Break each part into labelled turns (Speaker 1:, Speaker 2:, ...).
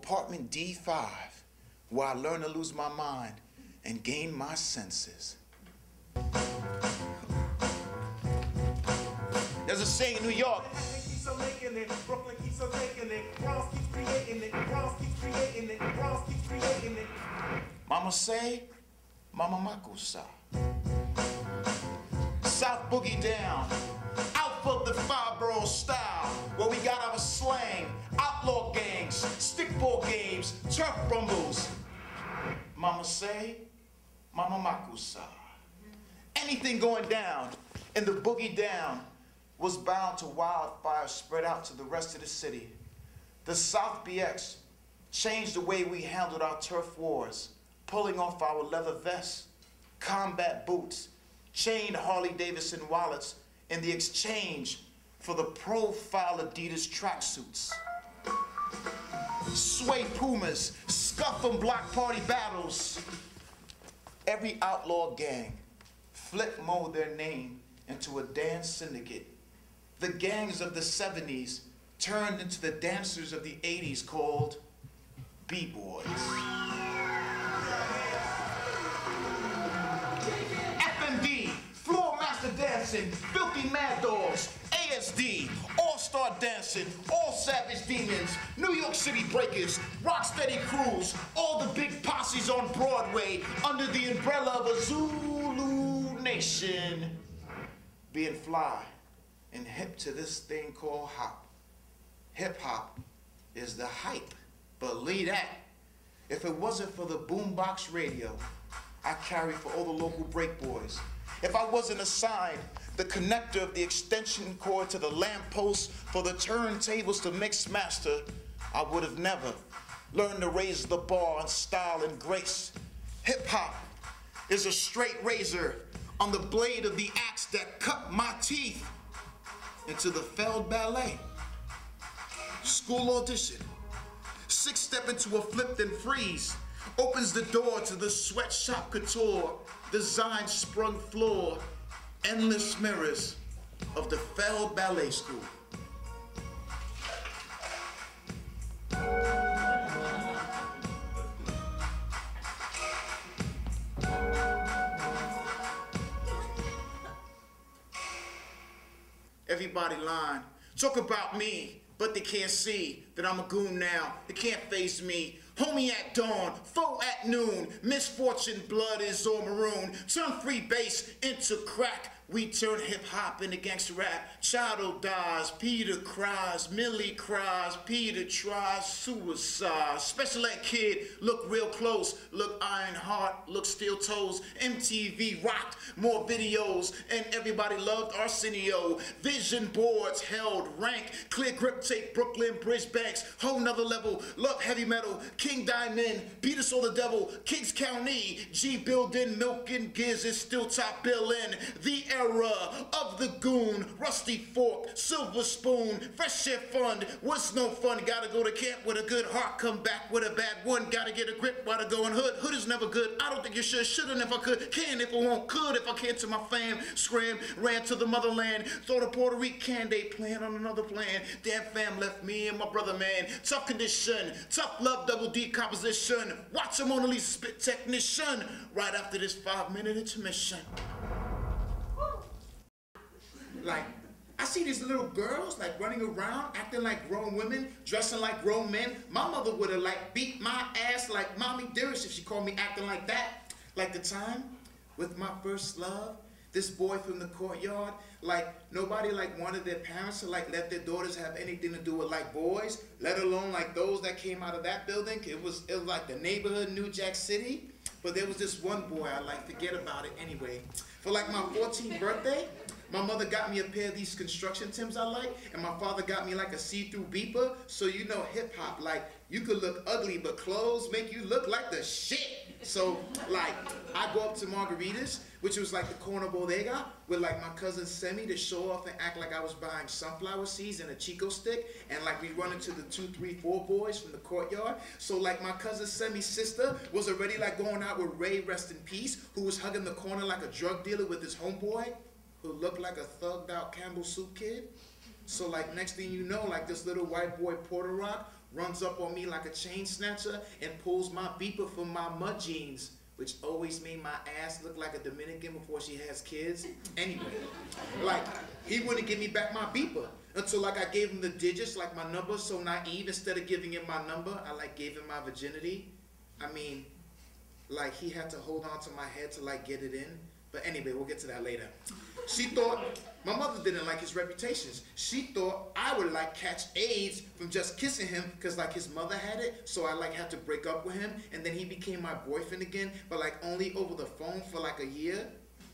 Speaker 1: compartment D5, where I learned to lose my mind and gain my senses. There's a saying in New York. Keeps on making it, Brooklyn keeps on taking it, Bronx keeps creating it, Bronx keeps creating it, Bronx keeps creating it. Mama say, Mama Makusa. South Boogie Down, out of the five borough style, where we got our slang, outlaw gangs, stickball games, turf rumbles. Mama say, Mama Makusa. Anything going down in the Boogie Down was bound to wildfire spread out to the rest of the city. The South BX changed the way we handled our turf wars, pulling off our leather vests, combat boots, chained Harley-Davidson wallets in the exchange for the profile Adidas tracksuits. Sway Pumas, scuff and block party battles. Every outlaw gang flip mode their name into a dance syndicate. The gangs of the 70s turned into the dancers of the 80s called B-boys. FMD, Floor Master Dancing, Filthy Mad Dogs, ASD, All-Star Dancing, All Savage Demons, New York City Breakers, Rocksteady Crews, all the big posses on Broadway under the umbrella of a Zulu nation. Being fly and hip to this thing called hop. Hip-hop is the hype, believe that. If it wasn't for the boombox radio I carry for all the local break boys, if I wasn't assigned the connector of the extension cord to the lamppost for the turntables to mix master, I would have never learned to raise the bar in style and grace. Hip-hop is a straight razor on the blade of the axe that cut my teeth into the failed ballet. School audition, six-step into a flip then freeze, opens the door to the sweatshop couture, design sprung floor, endless mirrors of the failed ballet school. Everybody lying, talk about me, but they can't see that I'm a goon now. They can't face me. Homie at dawn, foe at noon. Misfortune, blood is all maroon. Turn free bass into crack. We turn hip-hop into gangster rap. Child dies, Peter cries, Millie cries, Peter tries suicide. Special ed kid, look real close. Look iron heart, look steel toes. MTV rocked, more videos, and everybody loved Arsenio. Vision boards held rank. Clear grip tape, Brooklyn Bridge Banks. Whole nother level, love heavy metal. King Diamond, Peter saw the devil. Kings County, G building, milking gears is still top billing. The era of the goon, rusty fork, silver spoon, fresh air fund, what's no fun, gotta go to camp with a good heart, come back with a bad one, gotta get a grip while they're going hood, hood is never good, I don't think you should, shouldn't if I could, can if I won't, could if I can to my fam, scram, ran to the motherland, thought of Puerto Rican, they plan on another plan, damn fam left me and my brother man, tough condition, tough love, double decomposition, watch a Mona Lisa spit technician, right after this 5-minute intermission. Like, I see these little girls like running around, acting like grown women, dressing like grown men. My mother would have like beat my ass like Mommy Dearest if she called me acting like that. Like the time with my first love, this boy from the courtyard, like nobody like wanted their parents to like let their daughters have anything to do with like boys, let alone like those that came out of that building. It was like the neighborhood, New Jack City. But there was this one boy, I like forget about it anyway. For like my 14th birthday, my mother got me a pair of these construction Timbs I like, and my father got me like a see-through beeper. So you know hip-hop, like you could look ugly, but clothes make you look like the shit. So like I go up to Margaritas, which was like the corner bodega, with like my cousin Semi to show off and act like I was buying sunflower seeds and a Chico stick, and like we run into the 2, 3, 4 boys from the courtyard. So like my cousin Semi's sister was already like going out with Ray, rest in peace, who was hugging the corner like a drug dealer with his homeboy, who looked like a thugged out Campbell Soup kid. So like next thing you know, like this little white boy Porter Rock runs up on me like a chain snatcher and pulls my beeper from my mud jeans, which always made my ass look like a Dominican before she has kids. Anyway, like, he wouldn't give me back my beeper until like I gave him the digits, like my number, so naive. Instead of giving him my number, I like gave him my virginity. I mean, like he had to hold on to my head to like get it in. But anyway, we'll get to that later. She thought, my mother didn't like his reputations. She thought I would like catch AIDS from just kissing him because like his mother had it, so I like had to break up with him, and then he became my boyfriend again, but like only over the phone for like a year.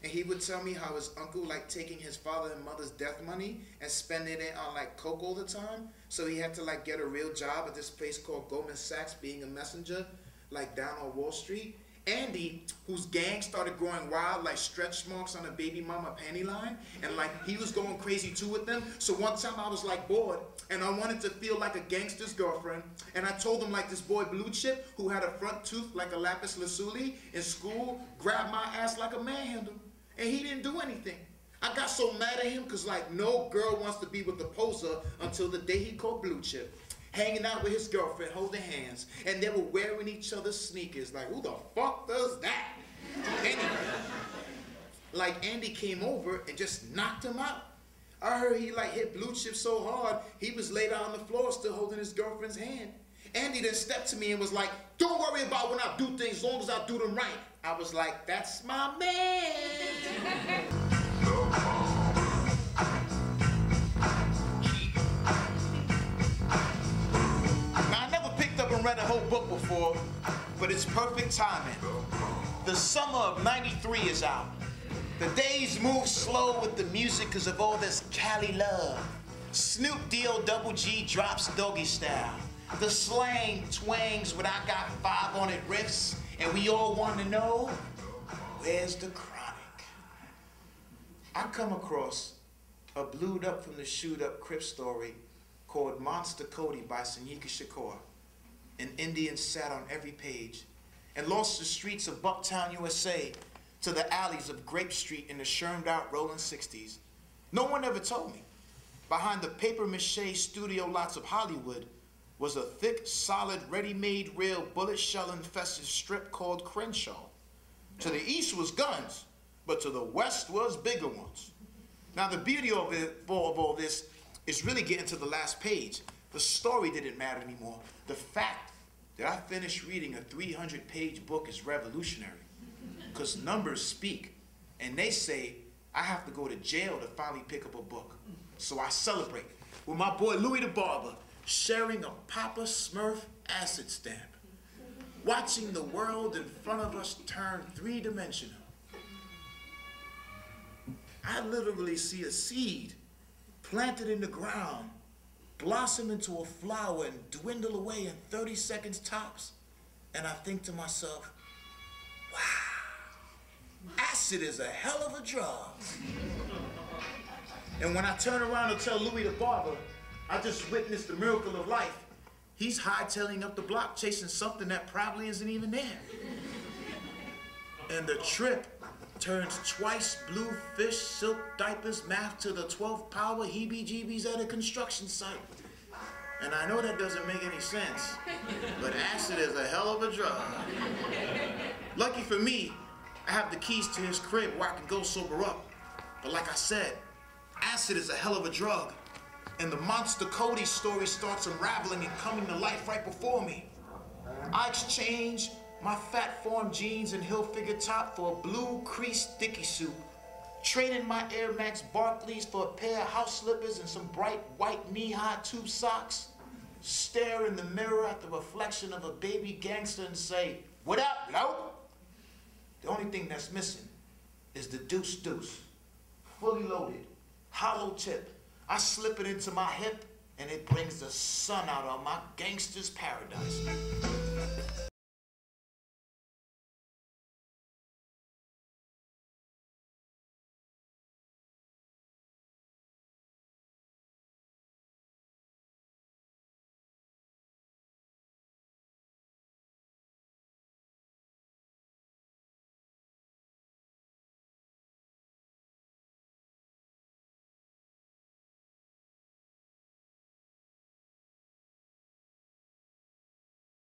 Speaker 1: And he would tell me how his uncle like taking his father and mother's death money and spending it on like coke all the time. So he had to like get a real job at this place called Goldman Sachs being a messenger, like down on Wall Street. Andy, whose gang started growing wild like stretch marks on a baby mama panty line, and like he was going crazy too with them. So one time I was like bored and I wanted to feel like a gangster's girlfriend, and I told him like this boy Blue Chip, who had a front tooth like a lapis lazuli in school, grabbed my ass like a manhandle, and he didn't do anything. I got so mad at him because like no girl wants to be with the poser until the day he called Blue Chip, hanging out with his girlfriend, holding hands, and they were wearing each other's sneakers. Like, who the fuck does that? Anyway, like Andy came over and just knocked him out. I heard he like hit Blue Chip so hard, he was laid out on the floor still holding his girlfriend's hand. Andy then stepped to me and was like, don't worry about when I do things as long as I do them right. I was like, that's my man. Read a whole book before, but it's perfect timing. The summer of '93 is out. The days move slow with the music because of all this Cali love. Snoop D.O. Double G drops doggy style. The slang twangs with I got 5 on it riffs, and we all want to know, where's the chronic? I come across a blued up from the shoot up Crip story called Monster Cody by Sanyika Shakur. An Indian sat on every page and lost the streets of Bucktown, USA to the alleys of Grape Street in the shermed out rolling 60s. No one ever told me. Behind the paper-mache studio lots of Hollywood was a thick, solid, ready-made, real bullet shell-infested strip called Crenshaw. To the east was guns, but to the west was bigger ones. Now the beauty of all this is really getting to the last page. The story didn't matter anymore. The fact that I finished reading a 300-page book is revolutionary, because numbers speak, and they say I have to go to jail to finally pick up a book. So I celebrate with my boy Louis the Barber sharing a Papa Smurf acid stamp, watching the world in front of us turn 3-dimensional. I literally see a seed planted in the ground blossom into a flower and dwindle away in 30 seconds tops. And I think to myself, wow, acid is a hell of a drug. And when I turn around and tell Louis the Barber, I just witnessed the miracle of life. He's hightailing up the block chasing something that probably isn't even there. And the trip turns twice blue fish, silk diapers, math to the 12th power, heebie-jeebies at a construction site. And I know that doesn't make any sense, but acid is a hell of a drug. Lucky for me, I have the keys to his crib where I can go sober up. But like I said, acid is a hell of a drug. And the Monster Cody story starts unraveling and coming to life right before me. I exchange my fat form jeans and hill figure top for a blue creased dicky suit, trading my Air Max Barclays for a pair of house slippers and some bright white knee-high tube socks, stare in the mirror at the reflection of a baby gangster and say, what up, bloke? The only thing that's missing is the deuce, fully loaded, hollow tip. I slip it into my hip and it brings the sun out on my gangster's paradise.